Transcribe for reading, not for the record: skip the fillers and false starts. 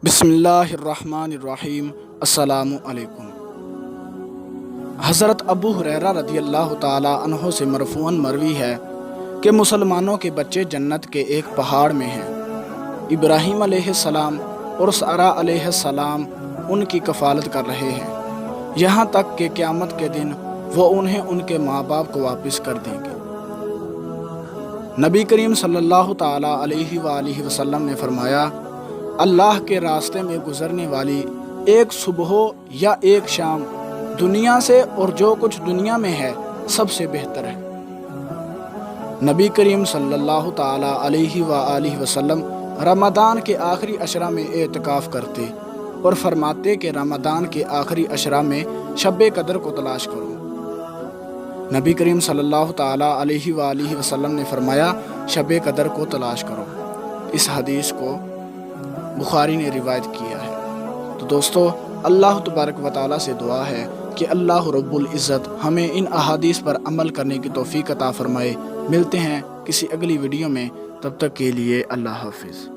بسم اللہ الرحمن الرحیم۔ السلام علیکم۔ حضرت ابو ہریرہ رضی اللہ تعالی عنہ سے مرفوعاً مروی ہے کہ مسلمانوں کے بچے جنت کے ایک پہاڑ میں ہیں۔ ابراہیم علیہ السلام اور سارہ علیہ السلام ان کی کفالت کر رہے ہیں، یہاں تک کہ قیامت کے دن وہ انہیں ان کے ماں باپ کو واپس کر دیں گے۔ نبی کریم صلی اللہ تعالی علیہ وآلہ وسلم نے فرمایا، اللہ کے راستے میں گزرنے والی ایک صبح یا ایک شام دنیا سے اور جو کچھ دنیا میں ہے سب سے بہتر ہے۔ نبی کریم صلی اللہ تعالی علیہ وآلہ وسلم رمضان کے آخری عشرہ میں اعتکاف کرتے اور فرماتے کہ رمضان کے آخری عشرہ میں شب قدر کو تلاش کرو۔ نبی کریم صلی اللہ تعالی علیہ وآلہ وسلم نے فرمایا، شب قدر کو تلاش کرو۔ اس حدیث کو بخاری نے روایت کیا ہے۔ تو دوستو، اللہ تبارک و تعالیٰ سے دعا ہے کہ اللہ رب العزت ہمیں ان احادیث پر عمل کرنے کی توفیق عطا فرمائے۔ ملتے ہیں کسی اگلی ویڈیو میں، تب تک کے لیے اللہ حافظ۔